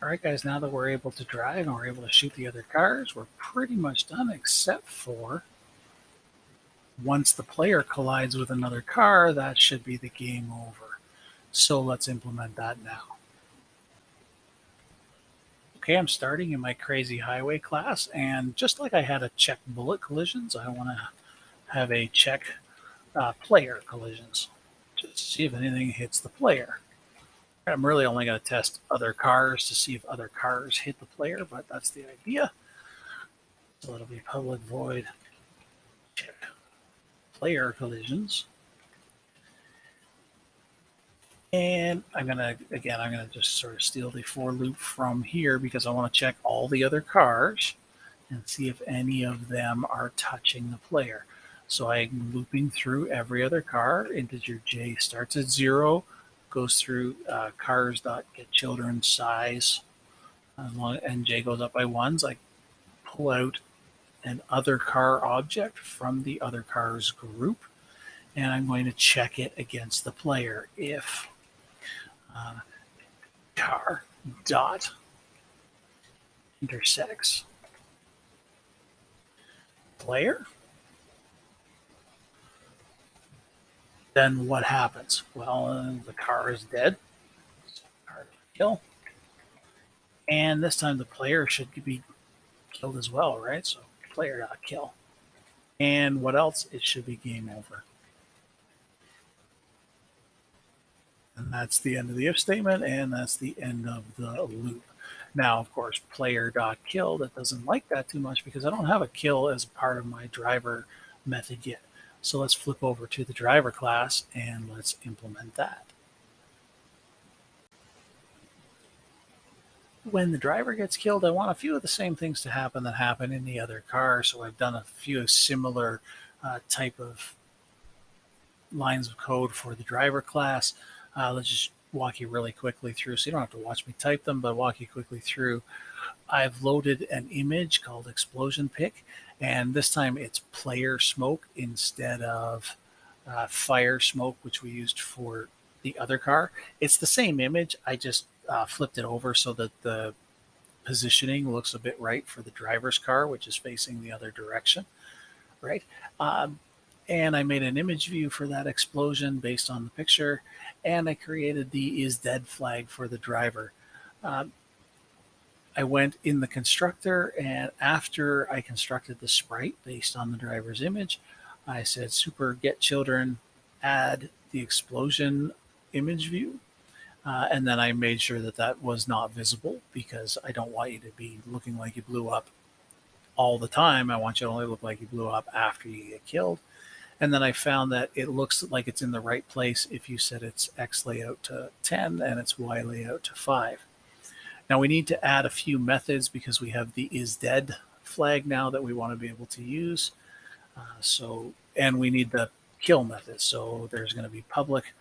All right, guys, now that we're able to drive and we're able to shoot the other cars, we're pretty much done except for once the player collides with another car, that should be the game over. So let's implement that now. Okay, I'm starting in my crazy highway class, and just like I had a check bullet collisions, I want to have a check player collisions just to see if anything hits the player. I'm really only going to test other cars to see if other cars hit the player, but that's the idea. So it'll be public void check player collisions. And I'm going to just sort of steal the for loop from here because I want to check all the other cars and see if any of them are touching the player. So I'm looping through every other car. Integer j starts at 0, goes through cars.getChildren size, and j goes up by 1s. I pull out an other car object from the other cars group, and I'm going to check it against the player. If car dot intersects player, then what happens? Well, the car is dead. Car kill. And this time the player should be killed as well, right? So player dot kill. And what else? It should be game over. And that's the end of the if statement, and that's the end of the loop. Now, of course, player.kill, that doesn't like that too much because I don't have a kill as part of my driver method yet. So let's flip over to the driver class and let's implement that. When the driver gets killed, I want a few of the same things to happen that happen in the other car. So I've done a few similar type of lines of code for the driver class. Let's just walk you really quickly through, so you don't have to watch me type them, but walk you quickly through. I've loaded an image called explosion pick, and this time it's player smoke instead of fire smoke, which we used for the other car. It's the same image. I just flipped it over so that the positioning looks a bit right for the driver's car, which is facing the other direction, right? And I made an image view for that explosion based on the picture, and I created the is dead flag for the driver. I went in the constructor, and after I constructed the sprite based on the driver's image, I said super get children, add the explosion image view. And then I made sure that that was not visible because I don't want you to be looking like you blew up all the time. I want you to only look like you blew up after you get killed. And then I found that it looks like it's in the right place if you set its X layout to 10 and its Y layout to 5. Now we need to add a few methods because we have the is dead flag now that we want to be able to use. And we need the kill method. So there's going to be public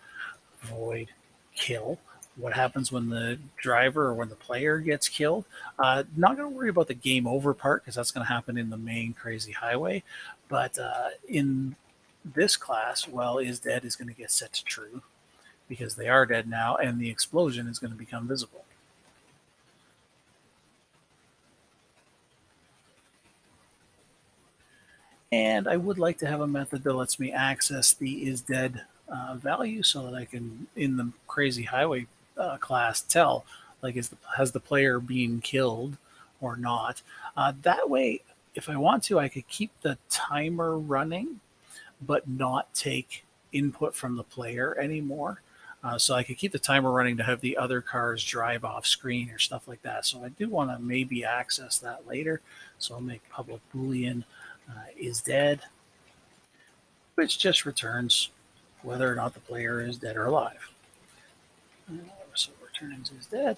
void kill. What happens when the driver or when the player gets killed? Not going to worry about the game over part because that's going to happen in the main crazy highway. But in this class, well, is dead is going to get set to true because they are dead now, and the explosion is going to become visible. And I would like to have a method that lets me access the is dead value so that I can, in the crazy highway class, tell, like, has the player been killed or not. That way, if I want to, I could keep the timer running but not take input from the player anymore. So I could keep the timer running to have the other cars drive off screen or stuff like that. So I do want to maybe access that later. So I'll make public Boolean is dead, which just returns whether or not the player is dead or alive. So returns is dead.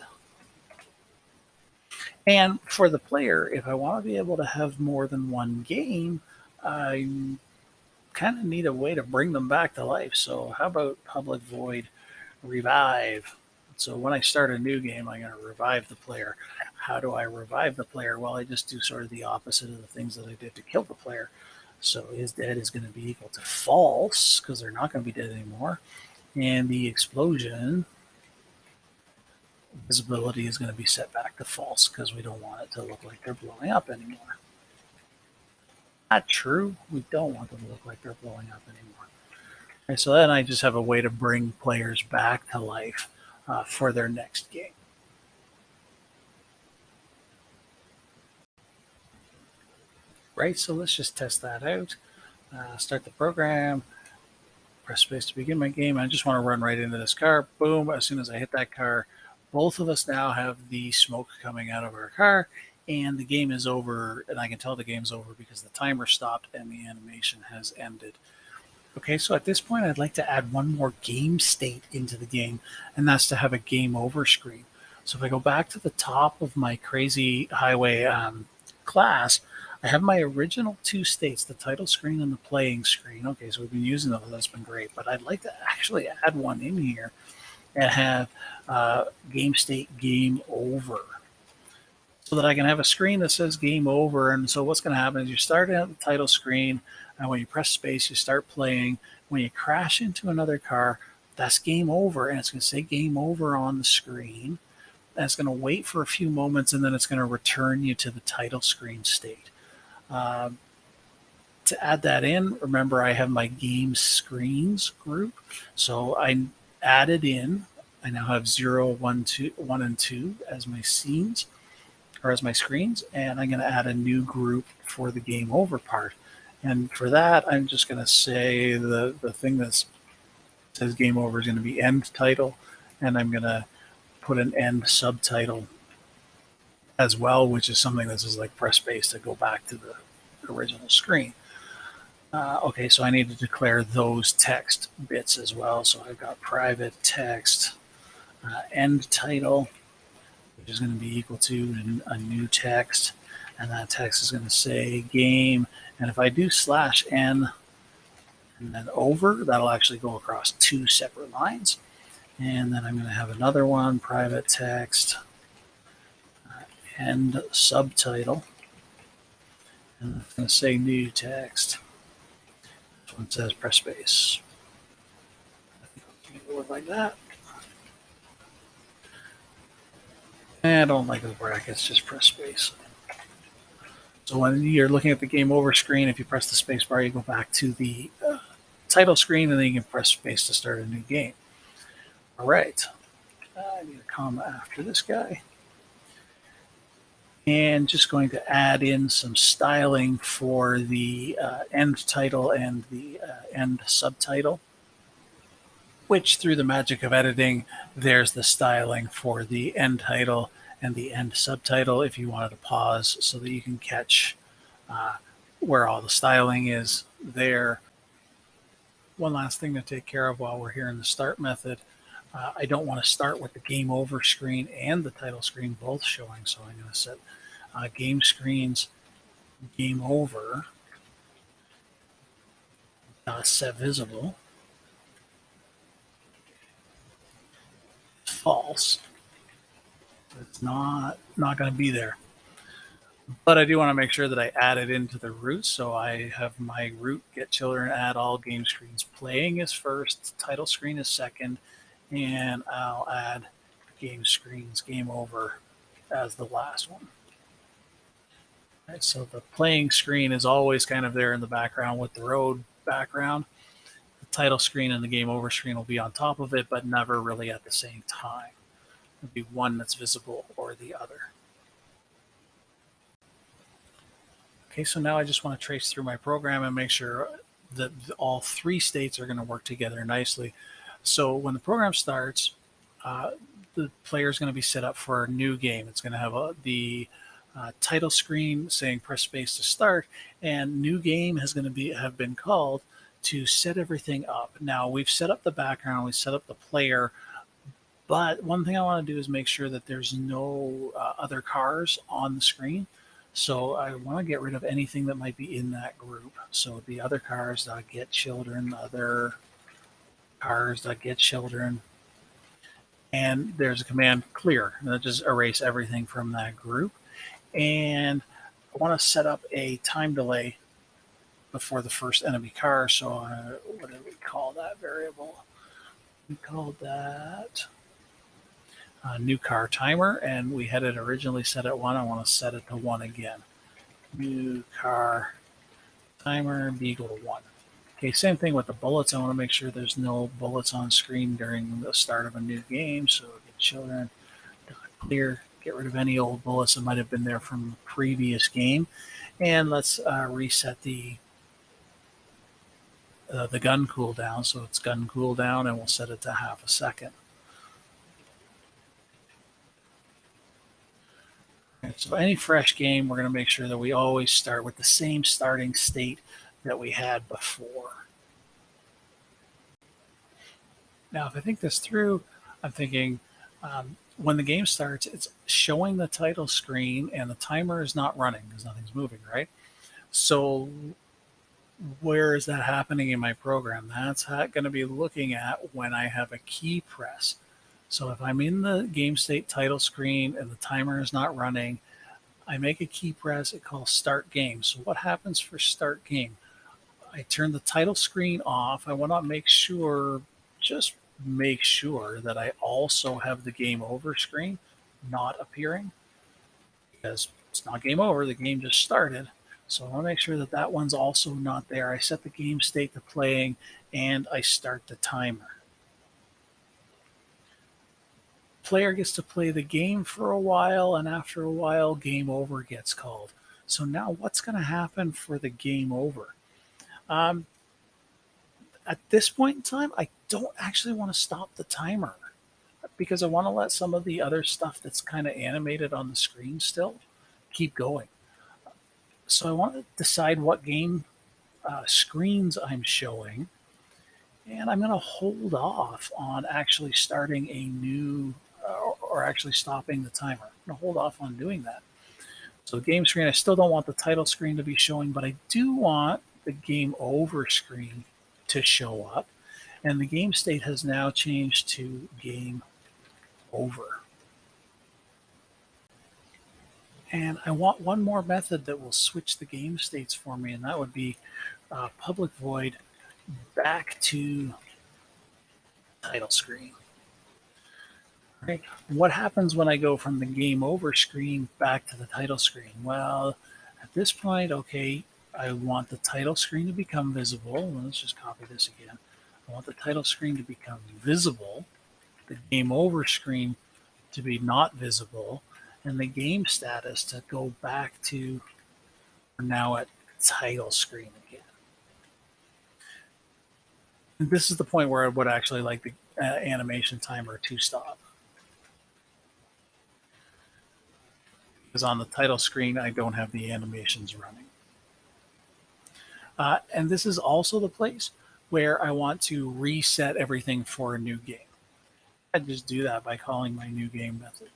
And for the player, if I want to be able to have more than one game, I kind of need a way to bring them back to life. So how about public void revive? So when I start a new game, I'm going to revive the player. How do I revive the player? Well, I just do sort of the opposite of the things that I did to kill the player. So is dead is going to be equal to false because they're not going to be dead anymore. And the explosion visibility is going to be set back to false because we don't want it to look like they're blowing up anymore. Not true. We don't want them to look like they're blowing up anymore. Okay, so then I just have a way to bring players back to life for their next game. Right, so let's just test that out. Start the program, press space to begin my game. I just want to run right into this car. Boom, as soon as I hit that car, both of us now have the smoke coming out of our car, and the game is over, and I can tell the game's over because the timer stopped and the animation has ended. Okay, so at this point, I'd like to add one more game state into the game, and that's to have a game over screen. So if I go back to the top of my crazy highway class, I have my original two states, the title screen and the playing screen. Okay, so we've been using those, that's been great, but I'd like to actually add one in here and have game state game over, so that I can have a screen that says game over. And so what's going to happen is you start at the title screen, and when you press space, you start playing. When you crash into another car, that's game over, and it's going to say game over on the screen. And it's going to wait for a few moments, and then it's going to return you to the title screen state. Um, to add that in, remember I have my game screens group. So I added in, I now have 0, 1, 2, 1, and 2 as my scenes, or as my screens, and I'm going to add a new group for the game over part. And for that, I'm just going to say the thing that says game over is going to be end title, and I'm going to put an end subtitle as well, which is something that says like press space to go back to the original screen. Okay, so I need to declare those text bits as well. So I've got private text end title, which is going to be equal to a new text, and that text is going to say game. And if I do /n and then over, that'll actually go across two separate lines. And then I'm going to have another one, private text end subtitle, and it's going to say new text. This one says press space. I think I'll do it like that. I don't like the brackets, just press space. So when you're looking at the game over screen, if you press the space bar, you go back to the title screen, and then you can press space to start a new game. All right. I need a comma after this guy. And just going to add in some styling for the end title and the end subtitle, which through the magic of editing, there's the styling for the end title and the end subtitle if you wanted to pause so that you can catch where all the styling is there. One last thing to take care of while we're here in the start method. I don't want to start with the game over screen and the title screen both showing, so I'm going to set game screens game over set visible false. It's not going to be there. But I do want to make sure that I add it into the root. So I have my root get children add all game screens. Playing is first, title screen is second, and I'll add game screens game over as the last one. Right, so the playing screen is always kind of there in the background with the road background. The title screen and the game over screen will be on top of it, but never really at the same time. It'll be one that's visible or the other. Okay, so now I just want to trace through my program and make sure that all three states are going to work together nicely. So when the program starts, the player is going to be set up for a new game. It's going to have the title screen saying press space to start, and new game has going to have been called to set everything up. Now we've set up the background, we set up the player, but one thing I want to do is make sure that there's no other cars on the screen. So I want to get rid of anything that might be in that group. So the other cars get children, other cars get children, and there's a command clear, and that just erase everything from that group. And I want to set up a time delay before the first enemy car. So what did we call that variable? We called that new car timer, and we had it originally set at 1. I want to set it to 1 again. New car timer be equal to 1. Okay, same thing with the bullets. I want to make sure there's no bullets on screen during the start of a new game. So get children, clear, get rid of any old bullets that might have been there from the previous game. And let's reset the gun cooldown. So it's gun cooldown, and we'll set it to half a second. So any fresh game, we're going to make sure that we always start with the same starting state that we had before. Now, if I think this through, I'm thinking when the game starts, it's showing the title screen and the timer is not running because nothing's moving, right? So where is that happening in my program? That's going to be looking at when I have a key press. So if I'm in the game state title screen and the timer is not running, I make a key press. It calls start game. So what happens for start game? I turn the title screen off. I want to make sure, just make sure that I also have the game over screen not appearing, because it's not game over. The game just started. So I want to make sure that that one's also not there. I set the game state to playing and I start the timer. Player gets to play the game for a while, and after a while, game over gets called. So now what's going to happen for the game over? At this point in time, I don't actually want to stop the timer because I want to let some of the other stuff that's kind of animated on the screen still keep going. So I want to decide what game screens I'm showing, and I'm going to hold off on actually starting a new or actually stopping the timer. I'm going to hold off on doing that. So the game screen, I still don't want the title screen to be showing, but I do want the game over screen to show up. And the game state has now changed to game over. And I want one more method that will switch the game states for me, and that would be public void back to title screen. Right. What happens when I go from the game over screen back to the title screen? Well, at this point, okay, I want the title screen to become visible. Let's just copy this again. I want the title screen to become visible, the game over screen to be not visible, and the game status to go back to now at title screen again. And this is the point where I would actually like the animation timer to stop. Because on the title screen, I don't have the animations running. And this is also the place where I want to reset everything for a new game. I just do that by calling my new game method.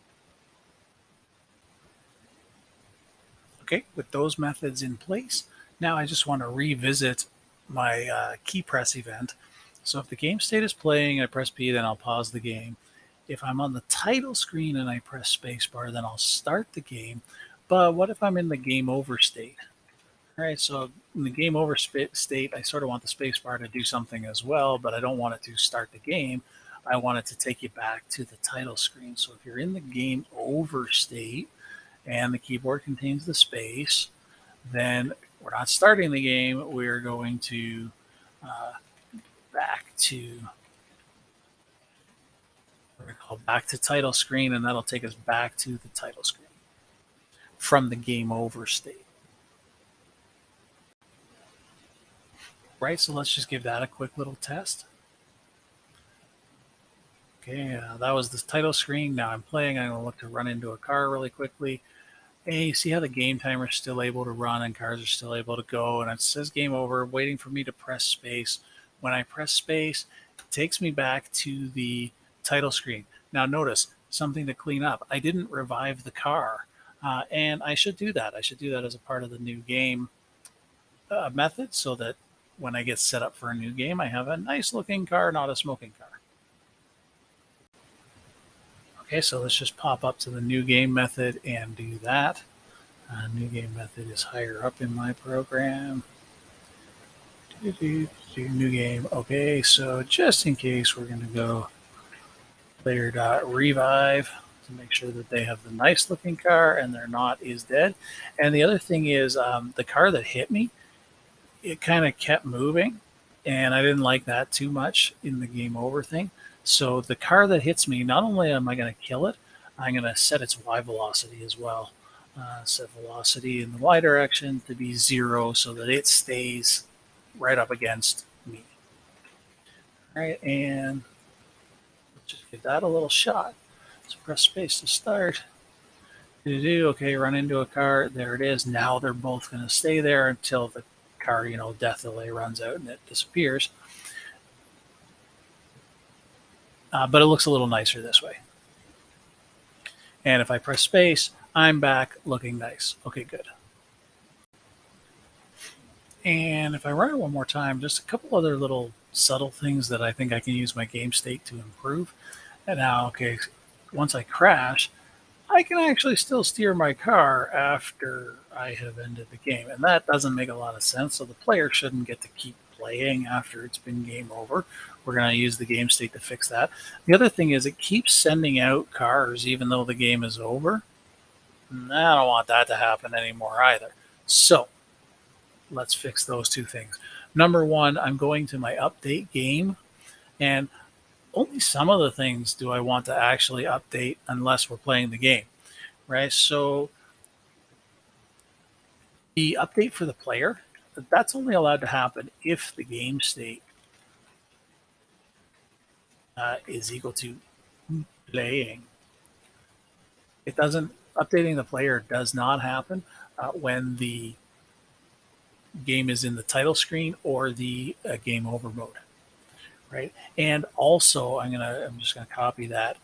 Okay, with those methods in place, now I just want to revisit my key press event. So if the game state is playing, I press P, then I'll pause the game. If I'm on the title screen and I press spacebar, then I'll start the game. But what if I'm in the game over state? All right, so in the game over state, I sort of want the spacebar to do something as well, but I don't want it to start the game. I want it to take you back to the title screen. So if you're in the game over state and the keyboard contains the space, then we're not starting the game. We're going to we're going to call back to title screen, and that'll take us back to the title screen from the game over state. Right, so let's just give that a quick little test. Okay, that was the title screen. Now I'm playing. I'm going to look to run into a car really quickly. And you see how the game timer is still able to run and cars are still able to go. And it says game over, waiting for me to press space. When I press space, it takes me back to the title screen. Now notice, something to clean up. I didn't revive the car. And I should do that. I should do that as a part of the new game method so that when I get set up for a new game, I have a nice looking car, not a smoking car. Okay, so let's just pop up to the new game method and do that. New game method is higher up in my program. New game. Okay, so just in case, we're going to go Player.revive to make sure that they have the nice looking car and they're not is dead. And the other thing is the car that hit me, it kind of kept moving, and I didn't like that too much in the game over thing. So the car that hits me, not only am I going to kill it, I'm going to set its Y velocity as well. Set velocity in the Y direction to be 0 so that it stays right up against me. All right, and just give that a little shot. So press space to start. Okay, run into a car. There it is. Now they're both going to stay there until the car, death delay runs out and it disappears. But it looks a little nicer this way. And if I press space, I'm back looking nice. Okay, good. And if I run it one more time, just a couple other little subtle things that I think I can use my game state to improve. And now, okay, once I crash, I can actually still steer my car after I have ended the game. And that doesn't make a lot of sense. So the player shouldn't get to keep playing after it's been game over. We're going to use the game state to fix that. The other thing is it keeps sending out cars even though the game is over. And I don't want that to happen anymore either. So let's fix those two things. Number one, I'm going to my update game, and only some of the things do I want to actually update unless we're playing the game, right? So the update for the player, that's only allowed to happen if the game state is equal to playing. It doesn't, updating the player does not happen when the game is in the title screen or the game over mode, right? And also, I'm just gonna copy that.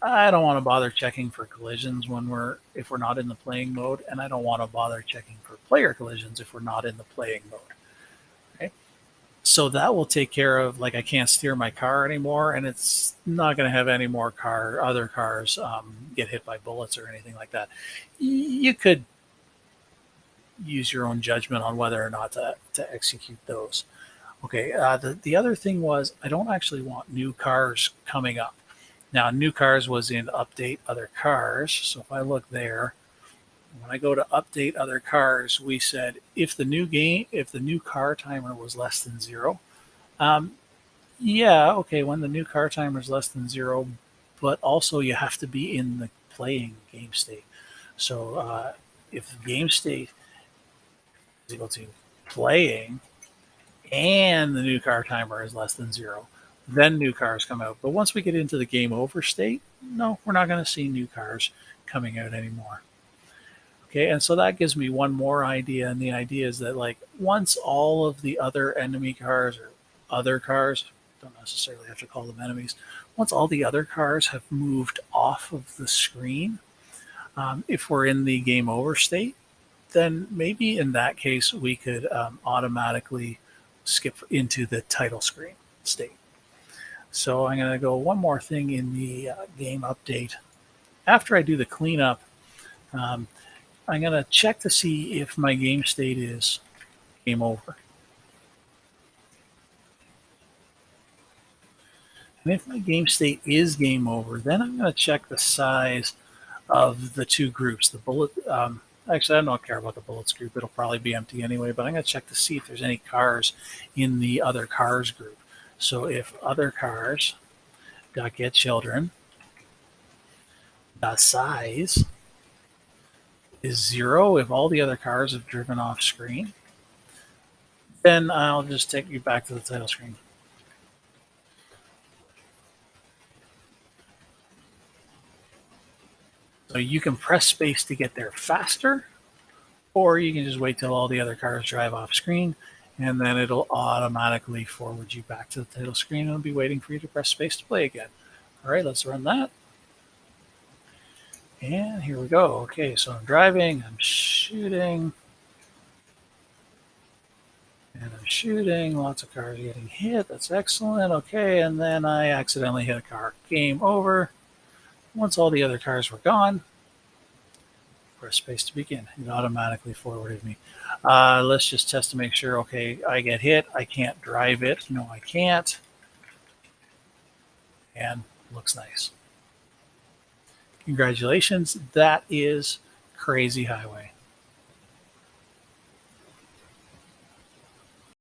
I don't want to bother checking for collisions if we're not in the playing mode, and I don't want to bother checking for player collisions if we're not in the playing mode. Okay, so that will take care of, like, I can't steer my car anymore, and it's not going to have any more other cars get hit by bullets or anything like that. You could use your own judgment on whether or not to execute those. Okay, the other thing was I don't actually want new cars coming up. Now, new cars was in update other cars. So if I look there, when I go to update other cars, we said if the new car timer was less than 0, yeah, okay, when the new car timer is less than 0, but also you have to be in the playing game state. So if the game state is equal to playing and the new car timer is less than 0, then new cars come out. But once we get into the game over state, no, we're not going to see new cars coming out anymore. Okay, and so that gives me one more idea, and the idea is that, like, once all of the other enemy cars or other cars, don't necessarily have to call them enemies, once all the other cars have moved off of the screen, if we're in the game over state, then maybe in that case we could automatically skip into the title screen state. So I'm going to go one more thing in the game update. After I do the cleanup, I'm going to check to see if my game state is game over. And if my game state is game over, then I'm going to check the size of the two groups. The bullet, actually, I don't care about the bullets group. It'll probably be empty anyway, but I'm going to check to see if there's any cars in the other cars group. So if other cars get children, size is 0, if all the other cars have driven off screen, then I'll just take you back to the title screen. So you can press space to get there faster, or you can just wait till all the other cars drive off screen, and then it'll automatically forward you back to the title screen and it'll be waiting for you to press space to play again. All right, let's run that. And here we go. Okay, so I'm driving, I'm shooting, and I'm shooting. Lots of cars getting hit. That's excellent. Okay, and then I accidentally hit a car. Game over. Once all the other cars were gone, press space to begin. It automatically forwarded me. Let's just test to make sure. Okay, I get hit. I can't drive it. No, I can't. And looks nice. Congratulations, that is Crazy Highway.